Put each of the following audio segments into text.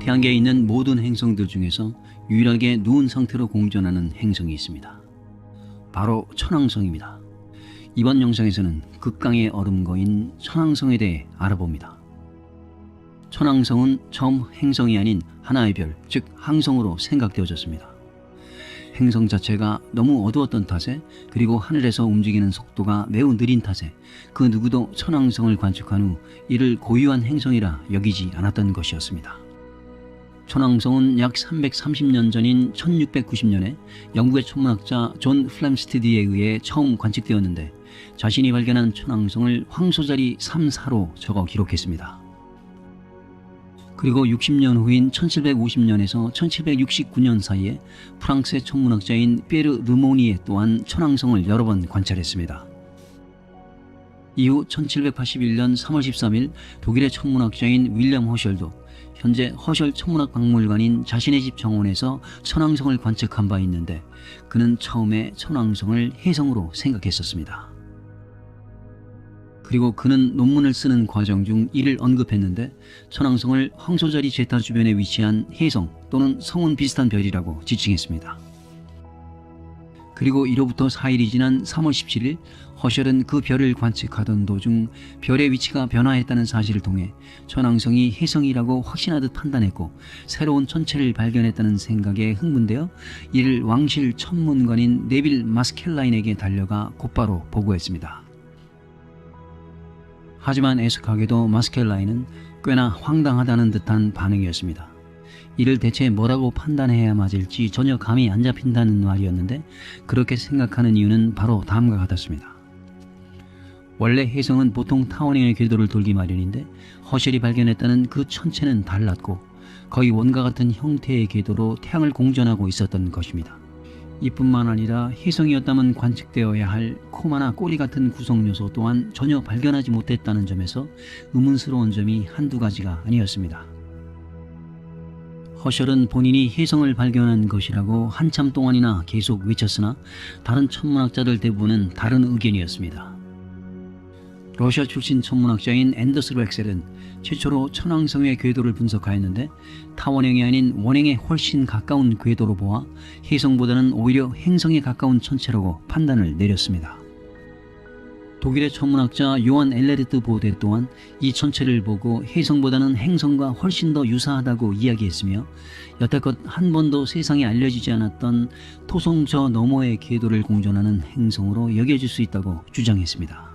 태양계에 있는 모든 행성들 중에서 유일하게 누운 상태로 공전하는 행성이 있습니다. 바로 천왕성입니다. 이번 영상에서는 극강의 얼음거인 천왕성에 대해 알아봅니다. 천왕성은 처음 행성이 아닌 하나의 별, 즉 항성으로 생각되어졌습니다. 행성 자체가 너무 어두웠던 탓에, 그리고 하늘에서 움직이는 속도가 매우 느린 탓에 그 누구도 천왕성을 관측한 후 이를 고유한 행성이라 여기지 않았던 것이었습니다. 천왕성은 약 330년 전인 1690년에 영국의 천문학자 존 플램스티드에 의해 처음 관측되었는데, 자신이 발견한 천왕성을 황소자리 3사로 적어 기록했습니다. 그리고 60년 후인 1750년에서 1769년 사이에 프랑스의 천문학자인 피에르 르모니에 또한 천왕성을 여러 번 관찰했습니다. 이후 1781년 3월 13일 독일의 천문학자인 윌리엄 허셜도 현재 허셜 천문학박물관인 자신의 집 정원에서 천왕성을 관측한 바 있는데, 그는 처음에 천왕성을 혜성으로 생각했었습니다. 그리고 그는 논문을 쓰는 과정 중 이를 언급했는데, 천왕성을 황소자리 제타 주변에 위치한 혜성 또는 성운 비슷한 별이라고 지칭했습니다. 그리고 이로부터 4일이 지난 3월 17일 허셜은 그 별을 관측하던 도중 별의 위치가 변화했다는 사실을 통해 천왕성이 혜성이라고 확신하듯 판단했고, 새로운 천체를 발견했다는 생각에 흥분되어 이를 왕실 천문관인 네빌 마스켈라인에게 달려가 곧바로 보고했습니다. 하지만 애석하게도 마스켈라인은 꽤나 황당하다는 듯한 반응이었습니다. 이를 대체 뭐라고 판단해야 맞을지 전혀 감이 안 잡힌다는 말이었는데, 그렇게 생각하는 이유는 바로 다음과 같았습니다. 원래 혜성은 보통 타원형의 궤도를 돌기 마련인데, 허셜이 발견했다는 그 천체는 달랐고 거의 원과 같은 형태의 궤도로 태양을 공전하고 있었던 것입니다. 이뿐만 아니라 혜성이었다면 관측되어야 할 코마나 꼬리 같은 구성 요소 또한 전혀 발견하지 못했다는 점에서 의문스러운 점이 한두 가지가 아니었습니다. 허셜은 본인이 혜성을 발견한 것이라고 한참 동안이나 계속 외쳤으나 다른 천문학자들 대부분은 다른 의견이었습니다. 러시아 출신 천문학자인 앤더스 렉셀은 최초로 천왕성의 궤도를 분석하였는데, 타원형이 아닌 원행에 훨씬 가까운 궤도로 보아 혜성보다는 오히려 행성에 가까운 천체라고 판단을 내렸습니다. 독일의 천문학자 요한 엘레르트 보데 또한 이 천체를 보고 혜성보다는 행성과 훨씬 더 유사하다고 이야기했으며, 여태껏 한 번도 세상에 알려지지 않았던 토성 저 너머의 궤도를 공전하는 행성으로 여겨질 수 있다고 주장했습니다.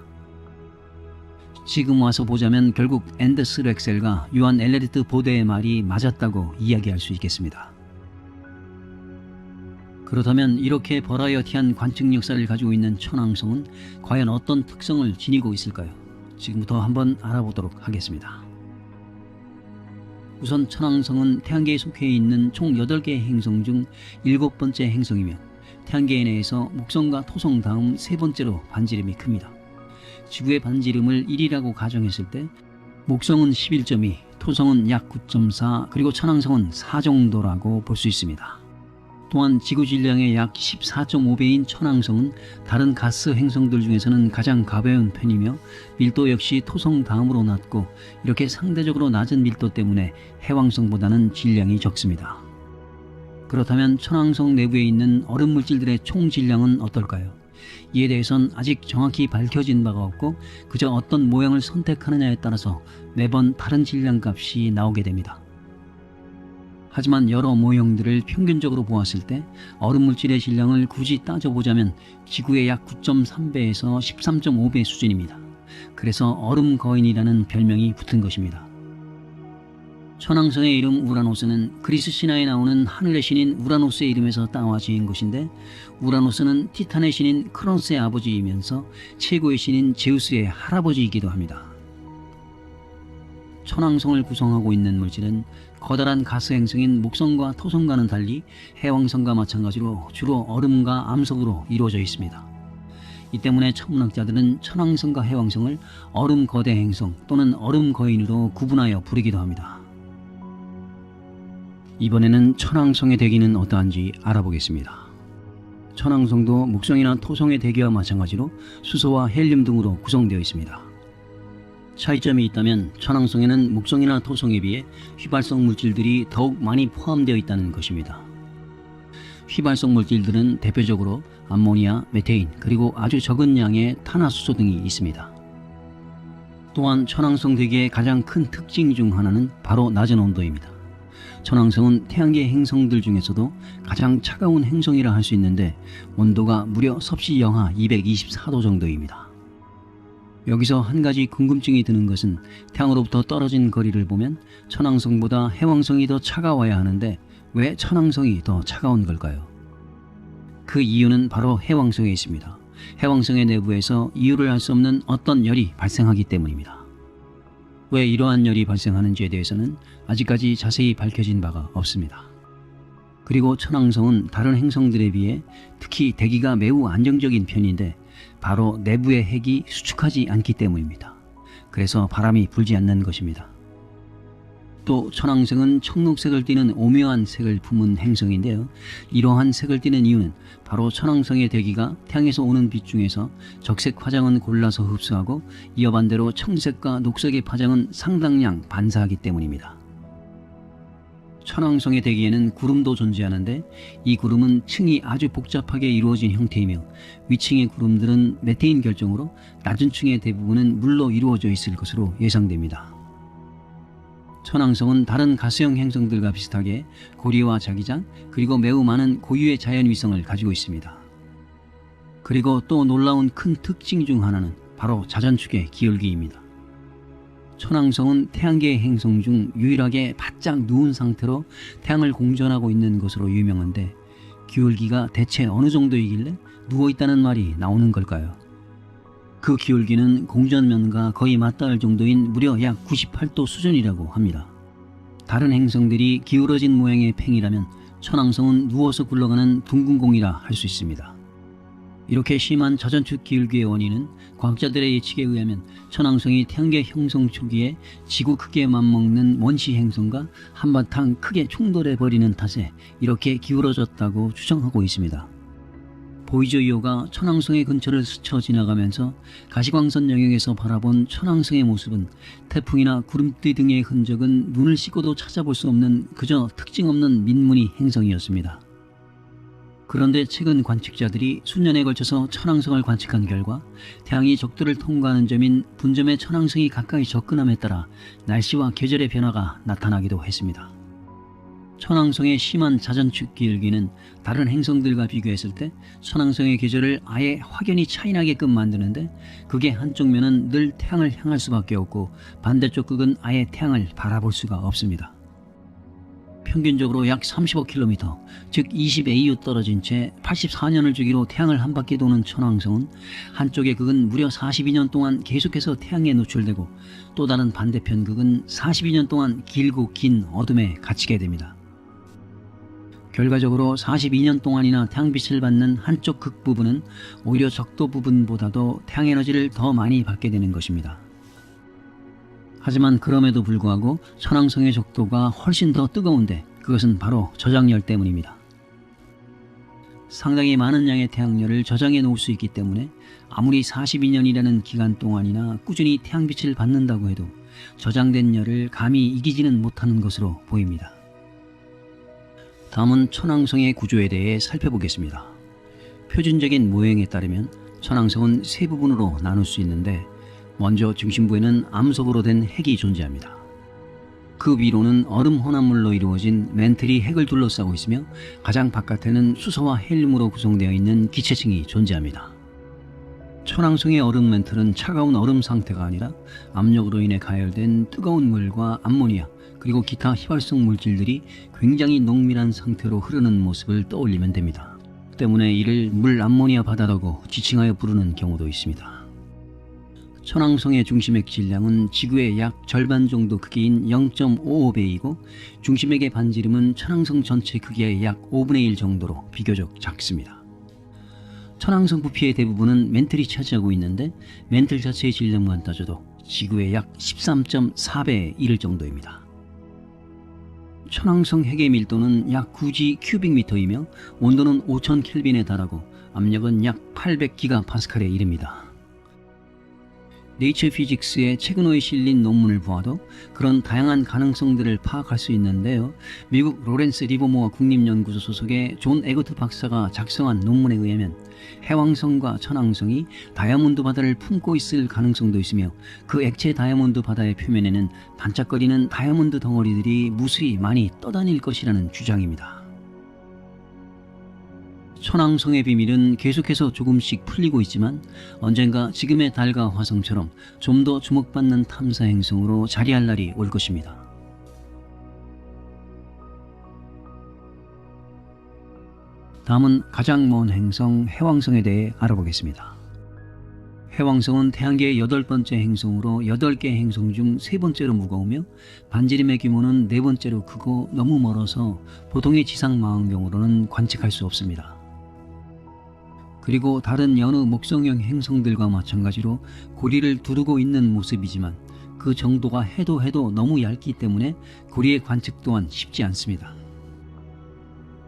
지금 와서 보자면 결국 앤더스 렉셀과 요한 엘레르트 보데의 말이 맞았다고 이야기할 수 있겠습니다. 그렇다면 이렇게 버라이어티한 관측 역사를 가지고 있는 천왕성은 과연 어떤 특성을 지니고 있을까요? 지금부터 한번 알아보도록 하겠습니다. 우선 천왕성은 태양계에 속해 있는 총 8개의 행성 중 7번째 행성이며, 태양계 내에서 목성과 토성 다음 3번째로 반지름이 큽니다. 지구의 반지름을 1이라고 가정했을 때 목성은 11.2, 토성은 약 9.4, 그리고 천왕성은 4 정도라고 볼 수 있습니다. 또한 지구 질량의 약 14.5배인 천왕성은 다른 가스 행성들 중에서는 가장 가벼운 편이며, 밀도 역시 토성 다음으로 낮고, 이렇게 상대적으로 낮은 밀도 때문에 해왕성보다는 질량이 적습니다. 그렇다면 천왕성 내부에 있는 얼음 물질들의 총 질량은 어떨까요? 이에 대해선 아직 정확히 밝혀진 바가 없고, 그저 어떤 모양을 선택하느냐에 따라서 매번 다른 질량값이 나오게 됩니다. 하지만 여러 모형들을 평균적으로 보았을 때 얼음 물질의 질량을 굳이 따져보자면 지구의 약 9.3배에서 13.5배 수준입니다. 그래서 얼음 거인이라는 별명이 붙은 것입니다. 천왕성의 이름 우라노스는 그리스 신화에 나오는 하늘의 신인 우라노스의 이름에서 따와 지은 것인데, 우라노스는 티탄의 신인 크로노스의 아버지이면서 최고의 신인 제우스의 할아버지이기도 합니다. 천왕성을 구성하고 있는 물질은 커다란 가스 행성인 목성과 토성과는 달리 해왕성과 마찬가지로 주로 얼음과 암석으로 이루어져 있습니다. 이 때문에 천문학자들은 천왕성과 해왕성을 얼음 거대 행성 또는 얼음 거인으로 구분하여 부르기도 합니다. 이번에는 천왕성의 대기는 어떠한지 알아보겠습니다. 천왕성도 목성이나 토성의 대기와 마찬가지로 수소와 헬륨 등으로 구성되어 있습니다. 차이점이 있다면 천왕성에는 목성이나 토성에 비해 휘발성 물질들이 더욱 많이 포함되어 있다는 것입니다. 휘발성 물질들은 대표적으로 암모니아, 메테인, 그리고 아주 적은 양의 탄화수소 등이 있습니다. 또한 천왕성 대기의 가장 큰 특징 중 하나는 바로 낮은 온도입니다. 천왕성은 태양계 행성들 중에서도 가장 차가운 행성이라 할 수 있는데 온도가 무려 섭씨 영하 224도 정도입니다. 여기서 한 가지 궁금증이 드는 것은 태양으로부터 떨어진 거리를 보면 천왕성보다 해왕성이 더 차가워야 하는데 왜 천왕성이 더 차가운 걸까요? 그 이유는 바로 해왕성에 있습니다. 해왕성의 내부에서 이유를 알 수 없는 어떤 열이 발생하기 때문입니다. 왜 이러한 열이 발생하는지에 대해서는 아직까지 자세히 밝혀진 바가 없습니다. 그리고 천왕성은 다른 행성들에 비해 특히 대기가 매우 안정적인 편인데 바로 내부의 핵이 수축하지 않기 때문입니다. 그래서 바람이 불지 않는 것입니다. 또 천왕성은 청록색을 띠는 오묘한 색을 품은 행성인데요. 이러한 색을 띠는 이유는 바로 천왕성의 대기가 태양에서 오는 빛 중에서 적색 파장은 골라서 흡수하고 이어 반대로 청색과 녹색의 파장은 상당량 반사하기 때문입니다. 천왕성의 대기에는 구름도 존재하는데 이 구름은 층이 아주 복잡하게 이루어진 형태이며 위층의 구름들은 메테인 결정으로 낮은 층의 대부분은 물로 이루어져 있을 것으로 예상됩니다. 천왕성은 다른 가스형 행성들과 비슷하게 고리와 자기장 그리고 매우 많은 고유의 자연 위성을 가지고 있습니다. 그리고 또 놀라운 큰 특징 중 하나는 바로 자전축의 기울기입니다. 천왕성은 태양계의 행성 중 유일하게 바짝 누운 상태로 태양을 공전하고 있는 것으로 유명한데 기울기가 대체 어느 정도이길래 누워있다는 말이 나오는 걸까요? 그 기울기는 공전면과 거의 맞닿을 정도인 무려 약 98도 수준이라고 합니다. 다른 행성들이 기울어진 모양의 팽이라면 천왕성은 누워서 굴러가는 둥근 공이라 할 수 있습니다. 이렇게 심한 자전축 기울기의 원인은 과학자들의 예측에 의하면 천왕성이 태양계 형성 초기에 지구 크기에 맞먹는 원시 행성과 한바탕 크게 충돌해버리는 탓에 이렇게 기울어졌다고 추정하고 있습니다. 보이저 2호가 천왕성의 근처를 스쳐 지나가면서 가시광선 영역에서 바라본 천왕성의 모습은 태풍이나 구름띠 등의 흔적은 눈을 씻고도 찾아볼 수 없는 그저 특징 없는 민무늬 행성이었습니다. 그런데 최근 관측자들이 수년에 걸쳐서 천왕성을 관측한 결과 태양이 적도를 통과하는 점인 분점에 천왕성이 가까이 접근함에 따라 날씨와 계절의 변화가 나타나기도 했습니다. 천왕성의 심한 자전축 기울기는 다른 행성들과 비교했을 때 천왕성의 계절을 아예 확연히 차이나게끔 만드는데 그게 한쪽 면은 늘 태양을 향할 수밖에 없고 반대쪽 극은 아예 태양을 바라볼 수가 없습니다. 평균적으로 약 35km, 즉 20AU 떨어진 채 84년을 주기로 태양을 한 바퀴 도는 천왕성은 한쪽의 극은 무려 42년 동안 계속해서 태양에 노출되고 또 다른 반대편 극은 42년 동안 길고 긴 어둠에 갇히게 됩니다. 결과적으로 42년 동안이나 태양빛을 받는 한쪽 극 부분은 오히려 적도 부분보다도 태양 에너지를 더 많이 받게 되는 것입니다. 하지만 그럼에도 불구하고 천왕성의 적도가 훨씬 더 뜨거운데 그것은 바로 저장열 때문입니다. 상당히 많은 양의 태양열을 저장해 놓을 수 있기 때문에 아무리 42년이라는 기간 동안이나 꾸준히 태양빛을 받는다고 해도 저장된 열을 감히 이기지는 못하는 것으로 보입니다. 다음은 천왕성의 구조에 대해 살펴보겠습니다. 표준적인 모형에 따르면 천왕성은 세 부분으로 나눌 수 있는데 먼저 중심부에는 암석으로 된 핵이 존재합니다. 그 위로는 얼음 혼합물로 이루어진 멘틀이 핵을 둘러싸고 있으며 가장 바깥에는 수소와 헬륨으로 구성되어 있는 기체층이 존재합니다. 천왕성의 얼음 멘틀은 차가운 얼음 상태가 아니라 압력으로 인해 가열된 뜨거운 물과 암모니아 그리고 기타 휘발성 물질들이 굉장히 농밀한 상태로 흐르는 모습을 떠올리면 됩니다. 때문에 이를 물 암모니아 바다라고 지칭하여 부르는 경우도 있습니다. 천왕성의 중심핵 질량은 지구의 약 절반 정도 크기인 0.55배이고 중심핵의 반지름은 천왕성 전체 크기의 약 5분의 1 정도로 비교적 작습니다. 천왕성 부피의 대부분은 멘틀이 차지하고 있는데 멘틀 자체의 질량만 따져도 지구의 약 13.4배에 이를 정도입니다. 천왕성 핵의 밀도는 약 9G 큐빅미터이며 온도는 5000켈빈에 달하고 압력은 약 800기가파스칼에 이릅니다. 네이처 피직스의 최근호에 실린 논문을 보아도 그런 다양한 가능성들을 파악할 수 있는데요. 미국 로렌스 리버모어 국립연구소 소속의 존 에거트 박사가 작성한 논문에 의하면 해왕성과 천왕성이 다이아몬드 바다를 품고 있을 가능성도 있으며 그 액체 다이아몬드 바다의 표면에는 반짝거리는 다이아몬드 덩어리들이 무수히 많이 떠다닐 것이라는 주장입니다. 천왕성의 비밀은 계속해서 조금씩 풀리고 있지만 언젠가 지금의 달과 화성처럼 좀 더 주목받는 탐사 행성으로 자리할 날이 올 것입니다. 다음은 가장 먼 행성 해왕성에 대해 알아보겠습니다. 해왕성은 태양계의 8번째 행성으로 8개 행성 중 3번째로 무거우며 반지름의 규모는 4번째로 크고 너무 멀어서 보통의 지상 망원경으로는 관측할 수 없습니다. 그리고 다른 여느 목성형 행성들과 마찬가지로 고리를 두르고 있는 모습이지만 그 정도가 해도 너무 얇기 때문에 고리의 관측 또한 쉽지 않습니다.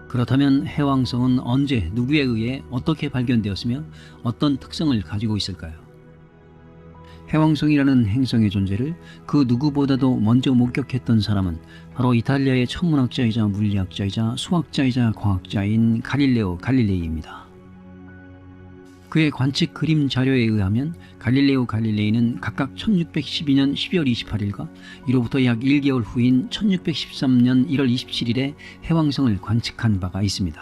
그렇다면 해왕성은 언제 누구에 의해 어떻게 발견되었으며 어떤 특성을 가지고 있을까요? 해왕성이라는 행성의 존재를 그 누구보다도 먼저 목격했던 사람은 바로 이탈리아의 천문학자이자 물리학자이자 수학자이자 과학자인 갈릴레오 갈릴레이입니다. 그의 관측 그림 자료에 의하면 갈릴레오 갈릴레이는 각각 1612년 12월 28일과 이로부터 약 1개월 후인 1613년 1월 27일에 해왕성을 관측한 바가 있습니다.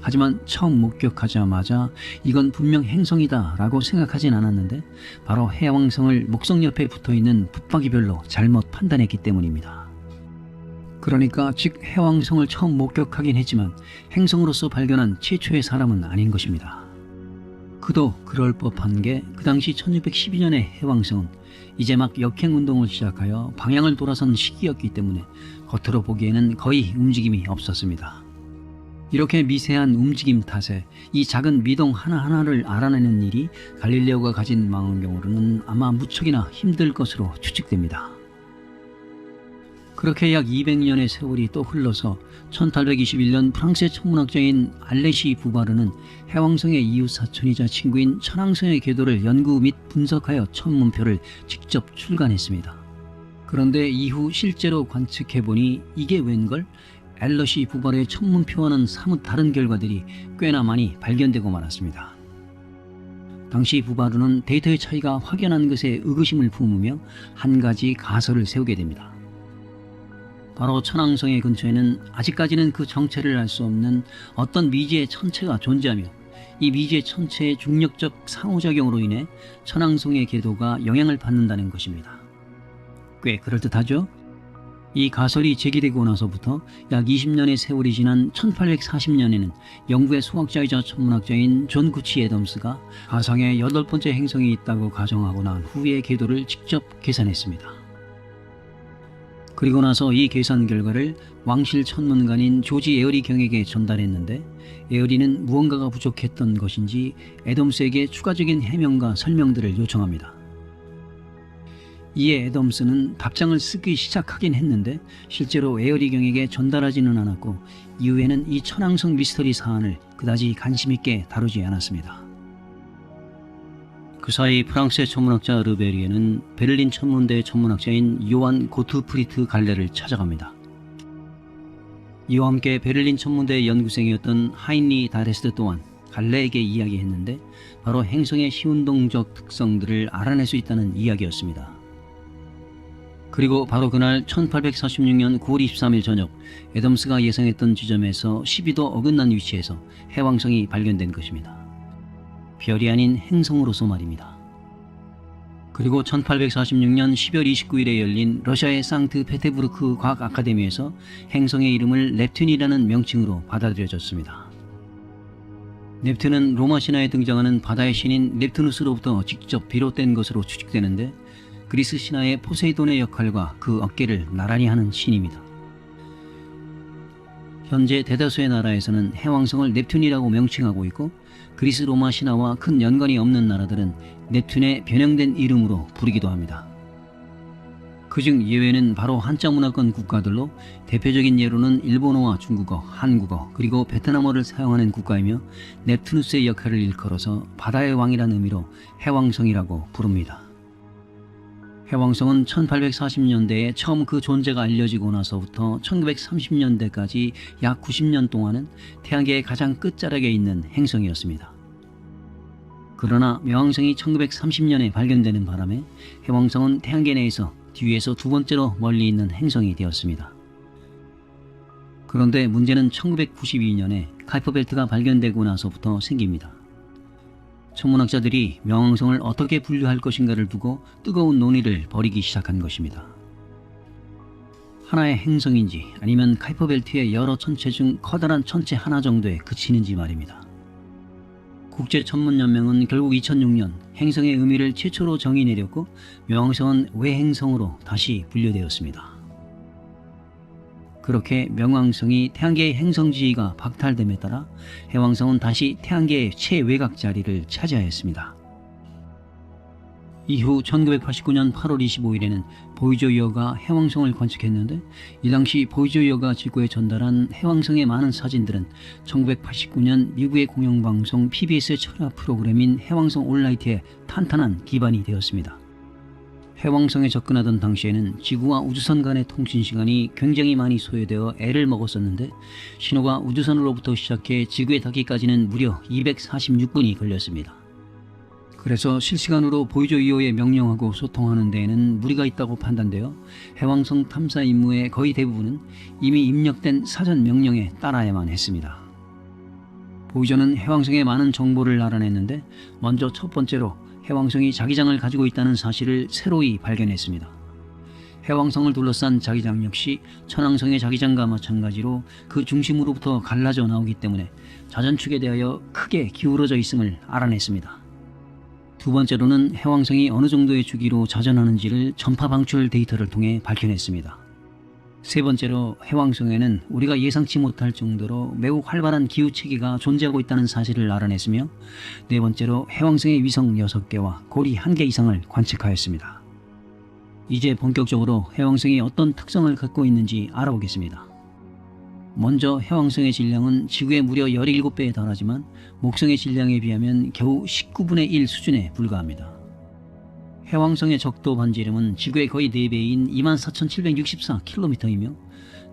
하지만 처음 목격하자마자 이건 분명 행성이다 라고 생각하진 않았는데 바로 해왕성을 목성 옆에 붙어있는 붙박이별로 잘못 판단했기 때문입니다. 그러니까 즉 해왕성을 처음 목격하긴 했지만 행성으로서 발견한 최초의 사람은 아닌 것입니다. 그도 그럴 법한 게 그 당시 1612년의 해왕성은 이제 막 역행운동을 시작하여 방향을 돌아선 시기였기 때문에 겉으로 보기에는 거의 움직임이 없었습니다. 이렇게 미세한 움직임 탓에 이 작은 미동 하나하나를 알아내는 일이 갈릴레오가 가진 망원경으로는 아마 무척이나 힘들 것으로 추측됩니다. 그렇게 약 200년의 세월이 또 흘러서 1821년 프랑스의 천문학자인 알레시 부바르는 해왕성의 이웃 사촌이자 친구인 천왕성의 궤도를 연구 및 분석하여 천문표를 직접 출간했습니다. 그런데 이후 실제로 관측해보니 이게 웬걸? 알레시 부바르의 천문표와는 사뭇 다른 결과들이 꽤나 많이 발견되고 말았습니다. 당시 부바르는 데이터의 차이가 확연한 것에 의구심을 품으며 한 가지 가설을 세우게 됩니다. 바로 천왕성의 근처에는 아직까지는 그 정체를 알 수 없는 어떤 미지의 천체가 존재하며 이 미지의 천체의 중력적 상호작용으로 인해 천왕성의 궤도가 영향을 받는다는 것입니다. 꽤 그럴듯하죠? 이 가설이 제기되고 나서부터 약 20년의 세월이 지난 1840년에는 영국의 수학자이자 천문학자인 존 구치 애덤스가 가상의 8번째 행성이 있다고 가정하고 난 후의 궤도를 직접 계산했습니다. 그리고 나서 이 계산 결과를 왕실 천문관인 조지 에어리 경에게 전달했는데 에어리는 무언가가 부족했던 것인지 애덤스에게 추가적인 해명과 설명들을 요청합니다. 이에 애덤스는 답장을 쓰기 시작하긴 했는데 실제로 에어리 경에게 전달하지는 않았고 이후에는 이 천왕성 미스터리 사안을 그다지 관심 있게 다루지 않았습니다. 그 사이 프랑스의 천문학자 르베리에는 베를린 천문대 천문학자인 요한 고트프리트 갈레를 찾아갑니다. 이와 함께 베를린 천문대 연구생이었던 하인리 다레스트 또한 갈레에게 이야기했는데 바로 행성의 시운동적 특성들을 알아낼 수 있다는 이야기였습니다. 그리고 바로 그날 1846년 9월 23일 저녁 애덤스가 예상했던 지점에서 12도 어긋난 위치에서 해왕성이 발견된 것입니다. 별이 아닌 행성으로서 말입니다. 그리고 1846년 12월 29일에 열린 러시아의 상트페테부르크 과학 아카데미에서 행성의 이름을 넵튠이라는 명칭으로 받아들여졌습니다. 넵튠은 로마 신화에 등장하는 바다의 신인 넵투누스로부터 직접 비롯된 것으로 추측되는데 그리스 신화의 포세이돈의 역할과 그 어깨를 나란히 하는 신입니다. 현재 대다수의 나라에서는 해왕성을 넵튠이라고 명칭하고 있고 그리스 로마 신화와 큰 연관이 없는 나라들은 넵튠의 변형된 이름으로 부르기도 합니다. 그중 예외는 바로 한자 문화권 국가들로 대표적인 예로는 일본어와 중국어, 한국어, 그리고 베트남어를 사용하는 국가이며 넵투누스의 역할을 일컬어서 바다의 왕이라는 의미로 해왕성이라고 부릅니다. 해왕성은 1840년대에 처음 그 존재가 알려지고 나서부터 1930년대까지 약 90년 동안은 태양계의 가장 끝자락에 있는 행성이었습니다. 그러나 명왕성이 1930년에 발견되는 바람에 해왕성은 태양계 내에서 뒤에서 두 번째로 멀리 있는 행성이 되었습니다. 그런데 문제는 1992년에 카이퍼 벨트가 발견되고 나서부터 생깁니다. 천문학자들이 명왕성을 어떻게 분류할 것인가를 두고 뜨거운 논의를 벌이기 시작한 것입니다. 하나의 행성인지 아니면 카이퍼 벨트의 여러 천체 중 커다란 천체 하나 정도에 그치는지 말입니다. 국제천문연맹은 결국 2006년 행성의 의미를 최초로 정의 내렸고 명왕성은 외행성으로 다시 분류되었습니다. 그렇게 명왕성이 태양계의 행성지위가 박탈됨에 따라 해왕성은 다시 태양계의 최외곽 자리를 차지하였습니다. 이후 1989년 8월 25일에는 보이저 2호가 해왕성을 관측했는데 이 당시 보이저 2호가 지구에 전달한 해왕성의 많은 사진들은 1989년 미국의 공영방송 PBS의 철학 프로그램인 해왕성 온라이트의 탄탄한 기반이 되었습니다. 해왕성에 접근하던 당시에는 지구와 우주선 간의 통신 시간이 굉장히 많이 소요되어 애를 먹었었는데 신호가 우주선으로부터 시작해 지구에 닿기까지는 무려 246분이 걸렸습니다. 그래서 실시간으로 보이저 2호에 명령하고 소통하는 데에는 무리가 있다고 판단되어 해왕성 탐사 임무의 거의 대부분은 이미 입력된 사전 명령에 따라야만 했습니다. 보이저는 해왕성의 많은 정보를 알아냈는데 먼저 첫 번째로 해왕성이 자기장을 가지고 있다는 사실을 새로이 발견했습니다. 해왕성을 둘러싼 자기장 역시 천왕성의 자기장과 마찬가지로 그 중심으로부터 갈라져 나오기 때문에 자전축에 대하여 크게 기울어져 있음을 알아냈습니다. 두 번째로는 해왕성이 어느 정도의 주기로 자전하는지를 전파 방출 데이터를 통해 밝혀냈습니다. 세 번째로 해왕성에는 우리가 예상치 못할 정도로 매우 활발한 기후체계가 존재하고 있다는 사실을 알아냈으며 네 번째로 해왕성의 위성 6개와 고리 1개 이상을 관측하였습니다. 이제 본격적으로 해왕성이 어떤 특성을 갖고 있는지 알아보겠습니다. 먼저 해왕성의 질량은 지구의 무려 17배에 달하지만 목성의 질량에 비하면 겨우 19분의 1 수준에 불과합니다. 해왕성의 적도 반지름은 지구의 거의 4배인 24,764km이며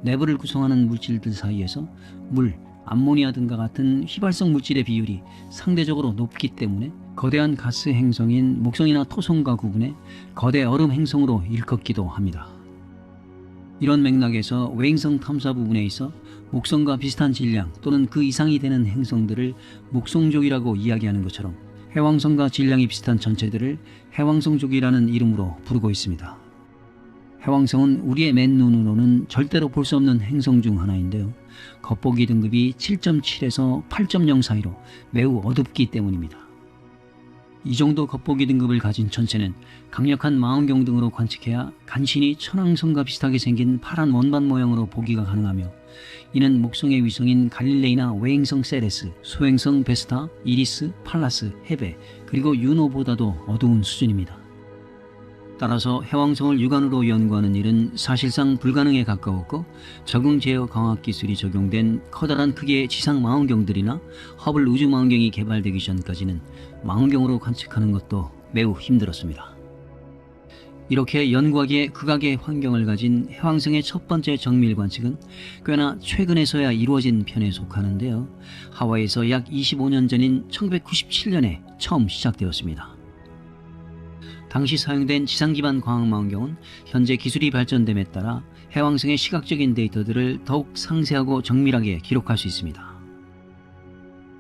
내부를 구성하는 물질들 사이에서 물, 암모니아 등과 같은 휘발성 물질의 비율이 상대적으로 높기 때문에 거대한 가스 행성인 목성이나 토성과 구분해 거대 얼음 행성으로 일컫기도 합니다. 이런 맥락에서 외행성 탐사 부분에 있어 목성과 비슷한 질량 또는 그 이상이 되는 행성들을 목성족이라고 이야기하는 것처럼 해왕성과 질량이 비슷한 전체들을 해왕성족이라는 이름으로 부르고 있습니다. 해왕성은 우리의 맨눈으로는 절대로 볼 수 없는 행성 중 하나인데요. 겉보기 등급이 7.7에서 8.0 사이로 매우 어둡기 때문입니다. 이 정도 겉보기 등급을 가진 천체는 강력한 망원경 등으로 관측해야 간신히 천왕성과 비슷하게 생긴 파란 원반 모양으로 보기가 가능하며 이는 목성의 위성인 갈릴레이나 외행성 세레스, 소행성 베스타, 이리스, 팔라스, 헤베, 그리고 유노보다도 어두운 수준입니다. 따라서 해왕성을 육안으로 연구하는 일은 사실상 불가능에 가까웠고 적응 제어 광학 기술이 적용된 커다란 크기의 지상 망원경들이나 허블 우주 망원경이 개발되기 전까지는 망원경으로 관측하는 것도 매우 힘들었습니다. 이렇게 연구하기에 극악의 환경을 가진 해왕성의 첫 번째 정밀 관측은 꽤나 최근에서야 이루어진 편에 속하는데요. 하와이에서 약 25년 전인 1997년에 처음 시작되었습니다. 당시 사용된 지상 기반 광학망원경은 현재 기술이 발전됨에 따라 해왕성의 시각적인 데이터들을 더욱 상세하고 정밀하게 기록할 수 있습니다.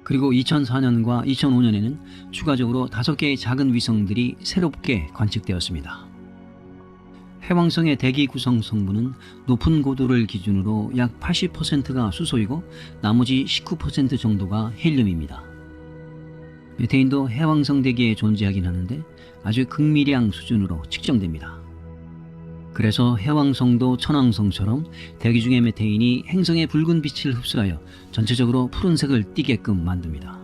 그리고 2004년과 2005년에는 추가적으로 5개의 작은 위성들이 새롭게 관측되었습니다. 해왕성의 대기 구성 성분은 높은 고도를 기준으로 약 80%가 수소이고 나머지 19% 정도가 헬륨입니다. 메테인도 해왕성 대기에 존재하긴 하는데 아주 극미량 수준으로 측정됩니다. 그래서 해왕성도 천왕성처럼 대기 중의 메테인이 행성의 붉은 빛을 흡수하여 전체적으로 푸른색을 띠게끔 만듭니다.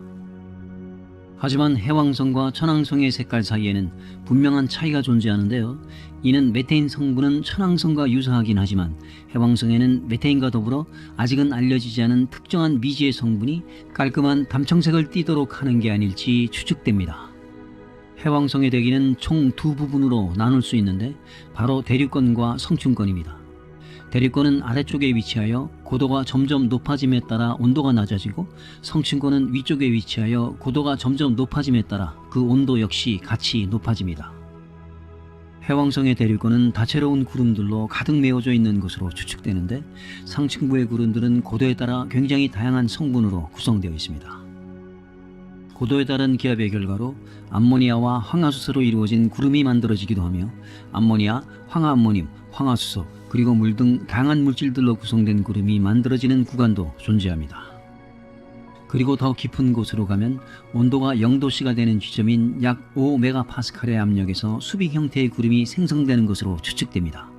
하지만 해왕성과 천왕성의 색깔 사이에는 분명한 차이가 존재하는데요. 이는 메테인 성분은 천왕성과 유사하긴 하지만 해왕성에는 메테인과 더불어 아직은 알려지지 않은 특정한 미지의 성분이 깔끔한 담청색을 띠도록 하는 게 아닐지 추측됩니다. 해왕성의 대기는 총 두 부분으로 나눌 수 있는데 바로 대륙권과 성층권입니다. 대륙권은 아래쪽에 위치하여 고도가 점점 높아짐에 따라 온도가 낮아지고 성층권은 위쪽에 위치하여 고도가 점점 높아짐에 따라 그 온도 역시 같이 높아집니다. 해왕성의 대륙권은 다채로운 구름들로 가득 메워져 있는 것으로 추측되는데 상층부의 구름들은 고도에 따라 굉장히 다양한 성분으로 구성되어 있습니다. 고도에 따른 기압의 결과로 암모니아와 황화수소로 이루어진 구름이 만들어지기도 하며 암모니아, 황화암모늄, 황화수소, 그리고 물 등 다양한 물질들로 구성된 구름이 만들어지는 구간도 존재합니다. 그리고 더 깊은 곳으로 가면 온도가 0도씨가 되는 지점인 약 5메가파스칼의 압력에서 수빅 형태의 구름이 생성되는 것으로 추측됩니다.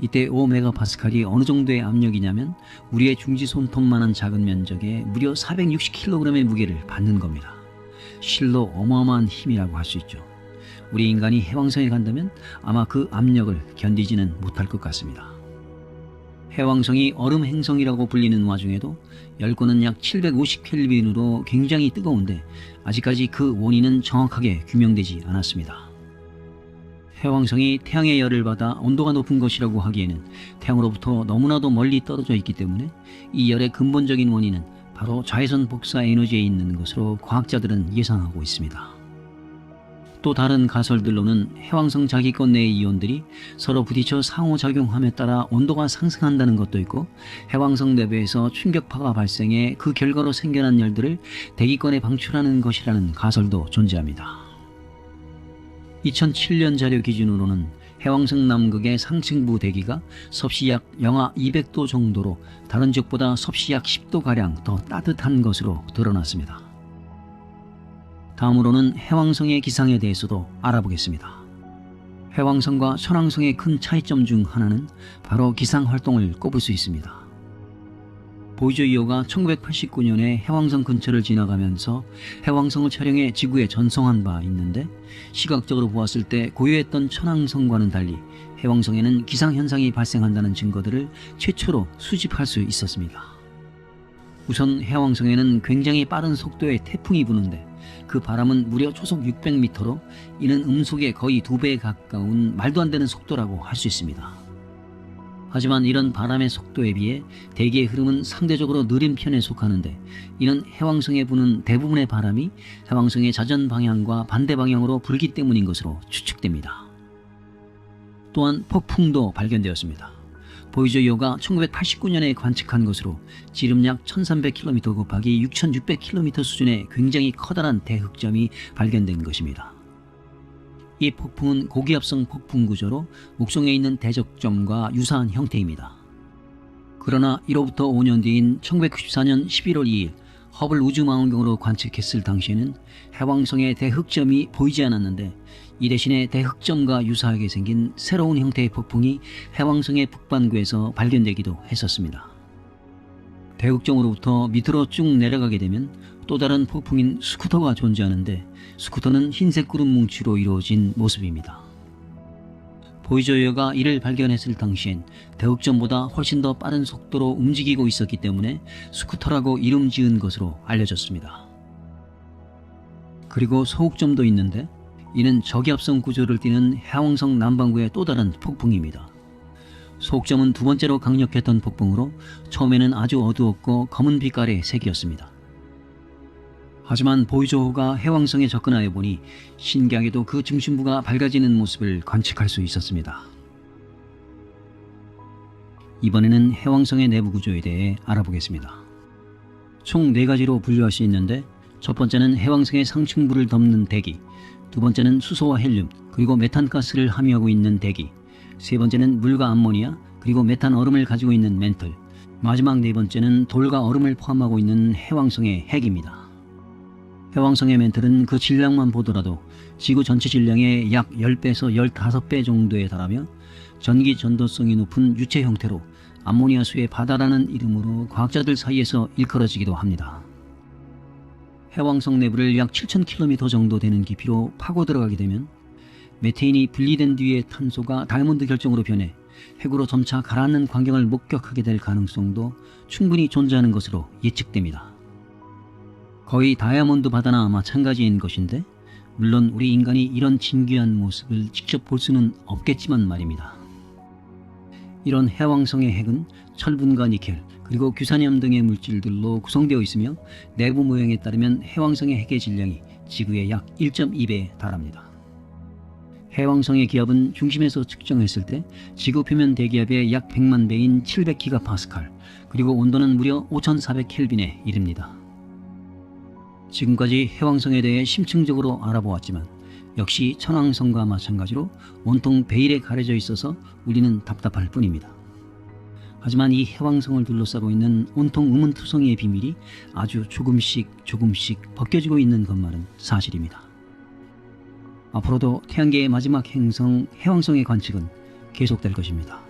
이때 5메가파스칼이 어느 정도의 압력이냐면 우리의 중지 손톱만한 작은 면적에 무려 460kg의 무게를 받는 겁니다. 실로 어마어마한 힘이라고 할 수 있죠. 우리 인간이 해왕성에 간다면 아마 그 압력을 견디지는 못할 것 같습니다. 해왕성이 얼음 행성이라고 불리는 와중에도 열권은 약 750켈빈으로 굉장히 뜨거운데 아직까지 그 원인은 정확하게 규명되지 않았습니다. 해왕성이 태양의 열을 받아 온도가 높은 것이라고 하기에는 태양으로부터 너무나도 멀리 떨어져 있기 때문에 이 열의 근본적인 원인은 바로 자외선 복사 에너지에 있는 것으로 과학자들은 예상하고 있습니다. 또 다른 가설들로는 해왕성 자기권 내의 이온들이 서로 부딪혀 상호작용함에 따라 온도가 상승한다는 것도 있고 해왕성 내부에서 충격파가 발생해 그 결과로 생겨난 열들을 대기권에 방출하는 것이라는 가설도 존재합니다. 2007년 자료 기준으로는 해왕성 남극의 상층부 대기가 섭씨 약 영하 200도 정도로 다른 지역보다 섭씨 약 10도가량 더 따뜻한 것으로 드러났습니다. 다음으로는 해왕성의 기상에 대해서도 알아보겠습니다. 해왕성과 천왕성의 큰 차이점 중 하나는 바로 기상활동을 꼽을 수 있습니다. 보이저 2호가 1989년에 해왕성 근처를 지나가면서 해왕성을 촬영해 지구에 전송한 바 있는데 시각적으로 보았을 때 고유했던 천왕성과는 달리 해왕성에는 기상현상이 발생한다는 증거들을 최초로 수집할 수 있었습니다. 우선 해왕성에는 굉장히 빠른 속도의 태풍이 부는데 그 바람은 무려 초속 600m로 이는 음속의 거의 2배에 가까운 말도 안 되는 속도라고 할 수 있습니다. 하지만 이런 바람의 속도에 비해 대기의 흐름은 상대적으로 느린 편에 속하는데 이는 해왕성에 부는 대부분의 바람이 해왕성의 자전 방향과 반대 방향으로 불기 때문인 것으로 추측됩니다. 또한 폭풍도 발견되었습니다. 보이저 2호가 1989년에 관측한 것으로 지름 약 1300km 곱하기 6600km 수준의 굉장히 커다란 대흑점이 발견된 것입니다. 이 폭풍은 고기압성 폭풍 구조로 목성에 있는 대적점과 유사한 형태입니다. 그러나 이로부터 5년 뒤인 1994년 11월 2일 허블 우주망원경으로 관측했을 당시에는 해왕성의 대흑점이 보이지 않았는데 이 대신에 대흑점과 유사하게 생긴 새로운 형태의 폭풍이 해왕성의 북반구에서 발견되기도 했었습니다. 대흑점으로부터 밑으로 쭉 내려가게 되면 또 다른 폭풍인 스쿠터가 존재하는데 스쿠터는 흰색 구름 뭉치로 이루어진 모습입니다. 보이저 2호가 이를 발견했을 당시엔 대흑점보다 훨씬 더 빠른 속도로 움직이고 있었기 때문에 스쿠터라고 이름 지은 것으로 알려졌습니다. 그리고 소흑점도 있는데 이는 저기압성 구조를 띠는 해왕성 남반구의 또 다른 폭풍입니다. 소흑점은 두 번째로 강력했던 폭풍으로 처음에는 아주 어두웠고 검은 빛깔의 색이었습니다. 하지만 보이저 5호가 해왕성에 접근하여 보니 신기하게도 그 중심부가 밝아지는 모습을 관측할 수 있었습니다. 이번에는 해왕성의 내부 구조에 대해 알아보겠습니다. 총 4가지로 분류할 수 있는데 첫 번째는 해왕성의 상층부를 덮는 대기, 두 번째는 수소와 헬륨, 그리고 메탄가스를 함유하고 있는 대기, 세 번째는 물과 암모니아, 그리고 메탄 얼음을 가지고 있는 멘틀, 마지막 네 번째는 돌과 얼음을 포함하고 있는 해왕성의 핵입니다. 해왕성의 멘틀은 그 질량만 보더라도 지구 전체 질량의 약 10배에서 15배 정도에 달하며 전기 전도성이 높은 유체 형태로 암모니아 수의 바다라는 이름으로 과학자들 사이에서 일컬어지기도 합니다. 해왕성 내부를 약 7,000km 정도 되는 깊이로 파고 들어가게 되면 메테인이 분리된 뒤에 탄소가 다이아몬드 결정으로 변해 핵으로 점차 가라앉는 광경을 목격하게 될 가능성도 충분히 존재하는 것으로 예측됩니다. 거의 다이아몬드 바다나 마찬가지인 것인데, 물론 우리 인간이 이런 진귀한 모습을 직접 볼 수는 없겠지만 말입니다. 이런 해왕성의 핵은 철분과 니켈, 그리고 규산염 등의 물질들로 구성되어 있으며 내부 모형에 따르면 해왕성의 핵의 질량이 지구의 약 1.2배에 달합니다. 해왕성의 기압은 중심에서 측정했을 때 지구 표면 대기압의 약 100만 배인 700기가파스칼, 그리고 온도는 무려 5400켈빈에 이릅니다. 지금까지 해왕성에 대해 심층적으로 알아보았지만 역시 천왕성과 마찬가지로 온통 베일에 가려져 있어서 우리는 답답할 뿐입니다. 하지만 이 해왕성을 둘러싸고 있는 온통 우문투성이의 비밀이 아주 조금씩 벗겨지고 있는 것만은 사실입니다. 앞으로도 태양계의 마지막 행성 해왕성의 관측은 계속될 것입니다.